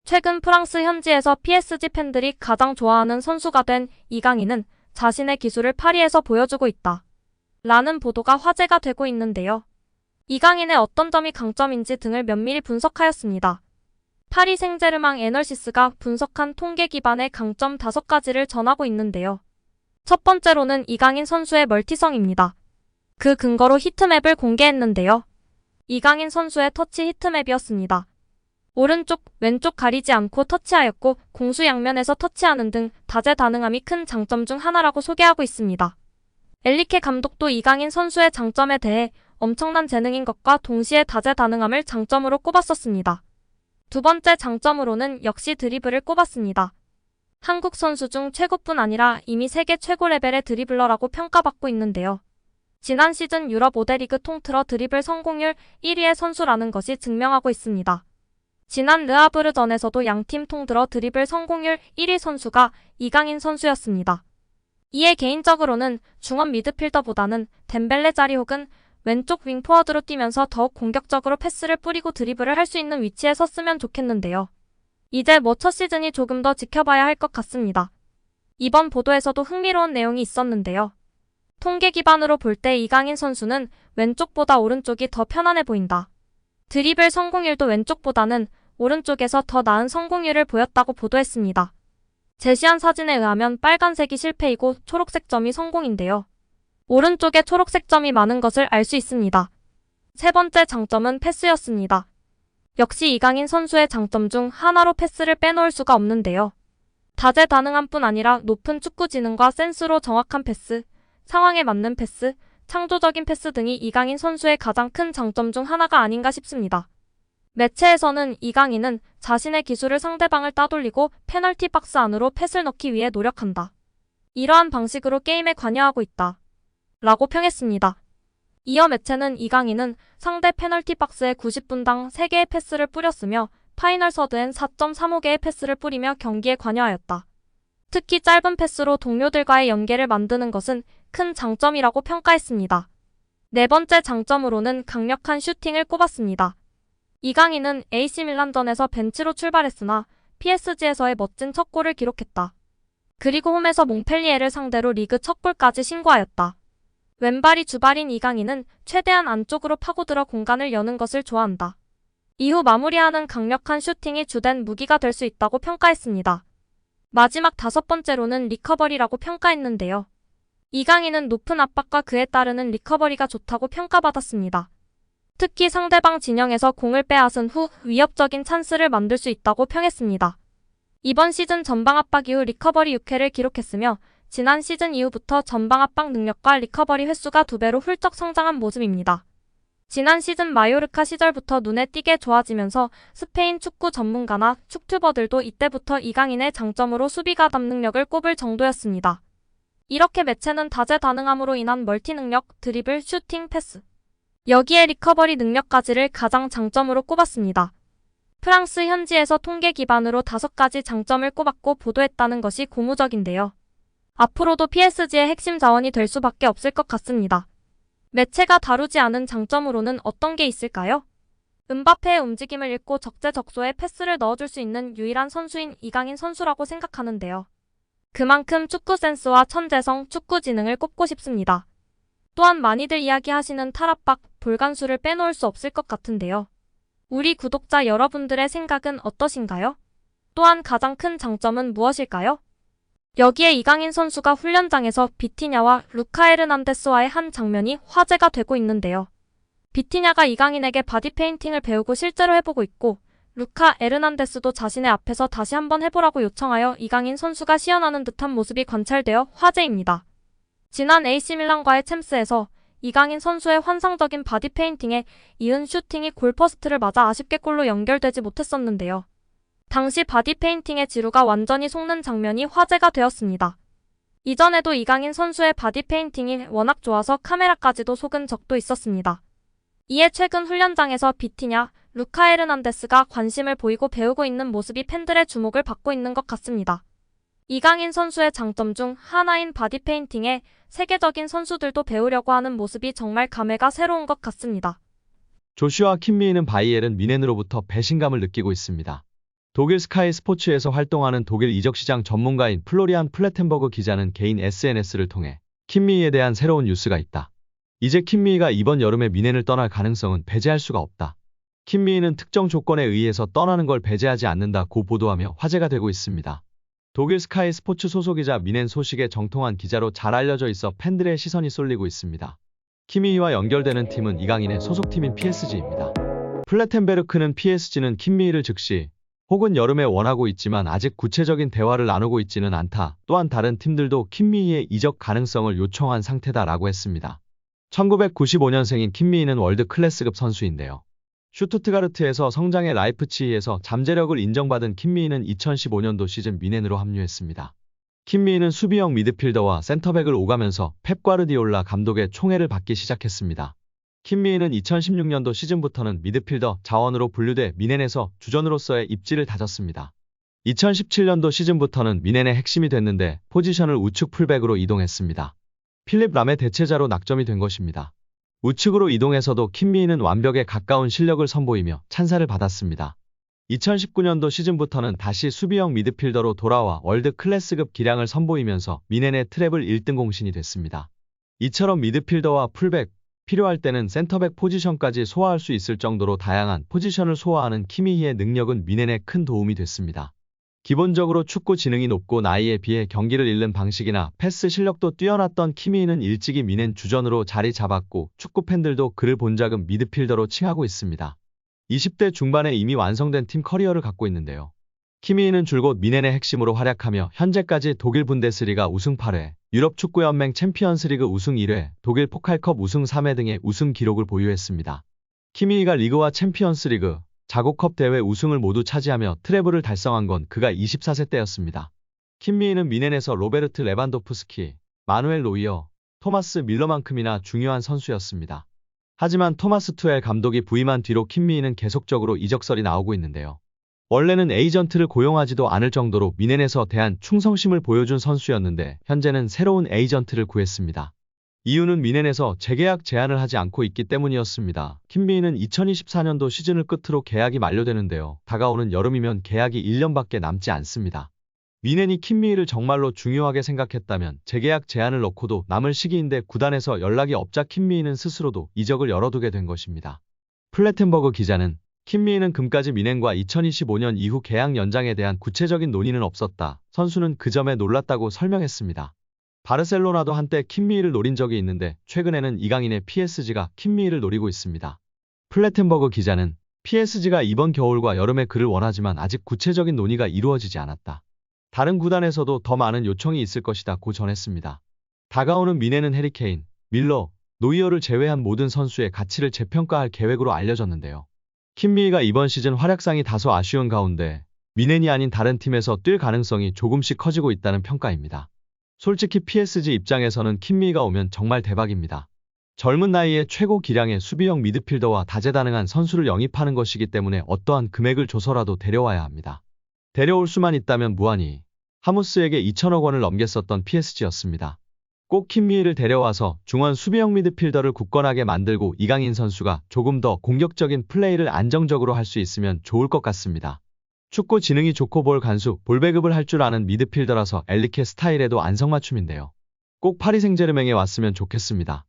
최근 프랑스 현지에서 PSG 팬들이 가장 좋아하는 선수가 된 이강인은 자신의 기술을 파리에서 보여주고 있다. 라는 보도가 화제가 되고 있는데요. 이강인의 어떤 점이 강점인지 등을 면밀히 분석하였습니다. 파리 생제르맹 애널시스가 분석한 통계 기반의 강점 5가지를 전하고 있는데요. 첫 번째로는 이강인 선수의 멀티성입니다. 그 근거로 히트맵을 공개했는데요. 이강인 선수의 터치 히트맵이었습니다. 오른쪽, 왼쪽 가리지 않고 터치하였고 공수 양면에서 터치하는 등 다재다능함이 큰 장점 중 하나라고 소개하고 있습니다. 엘리케 감독도 이강인 선수의 장점에 대해 엄청난 재능인 것과 동시에 다재다능함을 장점으로 꼽았었습니다. 두 번째 장점으로는 역시 드리블을 꼽았습니다. 한국 선수 중 최고뿐 아니라 이미 세계 최고 레벨의 드리블러라고 평가받고 있는데요. 지난 시즌 유럽 5대 리그 통틀어 드리블 성공률 1위의 선수라는 것이 증명하고 있습니다. 지난 르하브르전에서도 양팀 통틀어 드리블 성공률 1위 선수가 이강인 선수였습니다. 이에 개인적으로는 중원 미드필더보다는 덴벨레 자리 혹은 왼쪽 윙포워드로 뛰면서 더욱 공격적으로 패스를 뿌리고 드리블을 할 수 있는 위치에 섰으면 좋겠는데요. 이제 첫 시즌이 조금 더 지켜봐야 할 것 같습니다. 이번 보도에서도 흥미로운 내용이 있었는데요. 통계 기반으로 볼 때 이강인 선수는 왼쪽보다 오른쪽이 더 편안해 보인다. 드리블 성공률도 왼쪽보다는 오른쪽에서 더 나은 성공률을 보였다고 보도했습니다. 제시한 사진에 의하면 빨간색이 실패이고 초록색 점이 성공인데요. 오른쪽에 초록색 점이 많은 것을 알 수 있습니다. 세 번째 장점은 패스였습니다. 역시 이강인 선수의 장점 중 하나로 패스를 빼놓을 수가 없는데요. 다재다능함뿐 아니라 높은 축구 지능과 센스로 정확한 패스, 상황에 맞는 패스, 창조적인 패스 등이 이강인 선수의 가장 큰 장점 중 하나가 아닌가 싶습니다. 매체에서는 이강인은 자신의 기술을 상대방을 따돌리고 페널티 박스 안으로 패스를 넣기 위해 노력한다. 이러한 방식으로 게임에 관여하고 있다. 라고 평했습니다. 이어 매체는 이강인은 상대 페널티 박스에 90분당 3개의 패스를 뿌렸으며 파이널 서드엔 4.35개의 패스를 뿌리며 경기에 관여하였다. 특히 짧은 패스로 동료들과의 연계를 만드는 것은 큰 장점이라고 평가했습니다. 네 번째 장점으로는 강력한 슈팅을 꼽았습니다. 이강인은 AC 밀란전에서 벤치로 출발했으나 PSG에서의 멋진 첫 골을 기록했다. 그리고 홈에서 몽펠리에를 상대로 리그 첫 골까지 신고하였다. 왼발이 주발인 이강인은 최대한 안쪽으로 파고들어 공간을 여는 것을 좋아한다. 이후 마무리하는 강력한 슈팅이 주된 무기가 될 수 있다고 평가했습니다. 마지막 5번째로는 리커버리라고 평가했는데요. 이강인은 높은 압박과 그에 따르는 리커버리가 좋다고 평가받았습니다. 특히 상대방 진영에서 공을 빼앗은 후 위협적인 찬스를 만들 수 있다고 평했습니다. 이번 시즌 전방 압박 이후 리커버리 6회를 기록했으며 지난 시즌 이후부터 전방 압박 능력과 리커버리 횟수가 2배로 훌쩍 성장한 모습입니다. 지난 시즌 마요르카 시절부터 눈에 띄게 좋아지면서 스페인 축구 전문가나 축튜버들도 이때부터 이강인의 장점으로 수비 가담 능력을 꼽을 정도였습니다. 이렇게 매체는 다재다능함으로 인한 멀티 능력, 드리블, 슈팅, 패스, 여기에 리커버리 능력까지를 가장 장점으로 꼽았습니다. 프랑스 현지에서 통계 기반으로 5가지 장점을 꼽았고 보도했다는 것이 고무적인데요. 앞으로도 PSG의 핵심 자원이 될 수밖에 없을 것 같습니다. 매체가 다루지 않은 장점으로는 어떤 게 있을까요? 음바페의 움직임을 읽고 적재적소에 패스를 넣어줄 수 있는 유일한 선수인 이강인 선수라고 생각하는데요. 그만큼 축구 센스와 천재성, 축구 지능을 꼽고 싶습니다. 또한 많이들 이야기하시는 탈압박, 볼간수를 빼놓을 수 없을 것 같은데요. 우리 구독자 여러분들의 생각은 어떠신가요? 또한 가장 큰 장점은 무엇일까요? 여기에 이강인 선수가 훈련장에서 비티냐와 루카 에르난데스와의 한 장면이 화제가 되고 있는데요. 비티냐가 이강인에게 바디 페인팅을 배우고 실제로 해보고 있고 루카 에르난데스도 자신의 앞에서 다시 한번 해보라고 요청하여 이강인 선수가 시연하는 듯한 모습이 관찰되어 화제입니다. 지난 AC밀란과의 챔스에서 이강인 선수의 환상적인 바디 페인팅에 이은 슈팅이 골포스트를 맞아 아쉽게 골로 연결되지 못했었는데요. 당시 바디 페인팅의 지루가 완전히 속는 장면이 화제가 되었습니다. 이전에도 이강인 선수의 바디 페인팅이 워낙 좋아서 카메라까지도 속은 적도 있었습니다. 이에 최근 훈련장에서 비티냐, 루카 에르난데스가 관심을 보이고 배우고 있는 모습이 팬들의 주목을 받고 있는 것 같습니다. 이강인 선수의 장점 중 하나인 바디 페인팅에 세계적인 선수들도 배우려고 하는 모습이 정말 감회가 새로운 것 같습니다. 조슈아 킴미는 바이에른 뮌헨으로부터 배신감을 느끼고 있습니다. 독일 스카이 스포츠에서 활동하는 독일 이적시장 전문가인 플로리안 플레텐버그 기자는 개인 SNS를 통해 킴미히에 대한 새로운 뉴스가 있다. 이제 킴미히가 이번 여름에 미넨을 떠날 가능성은 배제할 수가 없다. 킴미히는 특정 조건에 의해서 떠나는 걸 배제하지 않는다고 보도하며 화제가 되고 있습니다. 독일 스카이 스포츠 소속이자 미넨 소식에 정통한 기자로 잘 알려져 있어 팬들의 시선이 쏠리고 있습니다. 킴미히와 연결되는 팀은 이강인의 소속팀인 PSG입니다. 플레텐베르크는 PSG는 킴미히를 즉시 혹은 여름에 원하고 있지만 아직 구체적인 대화를 나누고 있지는 않다. 또한 다른 팀들도 킴미히의 이적 가능성을 요청한 상태다라고 했습니다. 1995년생인 킴미히는 월드 클래스급 선수인데요. 슈투트가르트에서 성장해 라이프치히에서 잠재력을 인정받은 킴미히는 2015년도 시즌 미넨으로 합류했습니다. 킴미히는 수비형 미드필더와 센터백을 오가면서 펩 과르디올라 감독의 총애를 받기 시작했습니다. 킴미히는 2016년도 시즌부터는 미드필더 자원으로 분류돼 미넨에서 주전으로서의 입지를 다졌습니다. 2017년도 시즌부터는 미넨의 핵심이 됐는데 포지션을 우측 풀백으로 이동했습니다. 필립 람의 대체자로 낙점이 된 것입니다. 우측으로 이동해서도 킴미히는 완벽에 가까운 실력을 선보이며 찬사를 받았습니다. 2019년도 시즌부터는 다시 수비형 미드필더로 돌아와 월드 클래스급 기량을 선보이면서 미넨의 트래블 1등 공신이 됐습니다. 이처럼 미드필더와 풀백, 필요할 때는 센터백 포지션까지 소화할 수 있을 정도로 다양한 포지션을 소화하는 킴미히의 능력은 미넨에 큰 도움이 됐습니다. 기본적으로 축구 지능이 높고 나이에 비해 경기를 읽는 방식이나 패스 실력도 뛰어났던 킴미히는 일찍이 미넨 주전으로 자리 잡았고 축구 팬들도 그를 본작은 미드필더로 칭하고 있습니다. 20대 중반에 이미 완성된 팀 커리어를 갖고 있는데요. 킴미히는 줄곧 미넨의 핵심으로 활약하며 현재까지 독일 분데스리가 우승 8회, 유럽 축구연맹 챔피언스리그 우승 1회, 독일 포칼컵 우승 3회 등의 우승 기록을 보유했습니다. 킴미히가 리그와 챔피언스리그, 자국컵 대회 우승을 모두 차지하며 트래블을 달성한 건 그가 24세 때였습니다. 킴미히는 미넨에서 로베르트 레반도프스키, 마누엘 노이어, 토마스 밀러만큼이나 중요한 선수였습니다. 하지만 토마스 투엘 감독이 부임한 뒤로 킴미히는 계속적으로 이적설이 나오고 있는데요. 원래는 에이전트를 고용하지도 않을 정도로 미넨에서 대한 충성심을 보여준 선수였는데 현재는 새로운 에이전트를 구했습니다. 이유는 미넨에서 재계약 제한을 하지 않고 있기 때문이었습니다. 킴미히는 2024년도 시즌을 끝으로 계약이 만료되는데요. 다가오는 여름이면 계약이 1년밖에 남지 않습니다. 미넨이 킴미히를 정말로 중요하게 생각했다면 재계약 제한을 넣고도 남을 시기인데 구단에서 연락이 없자 킴미히는 스스로도 이적을 열어두게 된 것입니다. 플레텐버그 기자는 킴미히는 금까지 미넨과 2025년 이후 계약 연장에 대한 구체적인 논의는 없었다. 선수는 그 점에 놀랐다고 설명했습니다. 바르셀로나도 한때 킴미히를 노린 적이 있는데 최근에는 이강인의 PSG가 킴미히를 노리고 있습니다. 플레텐버그 기자는 PSG가 이번 겨울과 여름에 그를 원하지만 아직 구체적인 논의가 이루어지지 않았다. 다른 구단에서도 더 많은 요청이 있을 것이다 고 전했습니다. 다가오는 미넨은 해리케인, 밀러, 노이어를 제외한 모든 선수의 가치를 재평가할 계획으로 알려졌는데요. 킴미히가 이번 시즌 활약상이 다소 아쉬운 가운데 미넨이 아닌 다른 팀에서 뛸 가능성이 조금씩 커지고 있다는 평가입니다. 솔직히 PSG 입장에서는 킴미히가 오면 정말 대박입니다. 젊은 나이에 최고 기량의 수비형 미드필더와 다재다능한 선수를 영입하는 것이기 때문에 어떠한 금액을 줘서라도 데려와야 합니다. 데려올 수만 있다면 무한히 하무스에게 2천억 원을 넘겼었던 PSG였습니다. 꼭 킴미히를 데려와서 중원 수비형 미드필더를 굳건하게 만들고 이강인 선수가 조금 더 공격적인 플레이를 안정적으로 할 수 있으면 좋을 것 같습니다. 축구 지능이 좋고 볼 간수, 볼 배급을 할 줄 아는 미드필더라서 엘리케 스타일에도 안성맞춤인데요. 꼭 파리 생제르맹에 왔으면 좋겠습니다.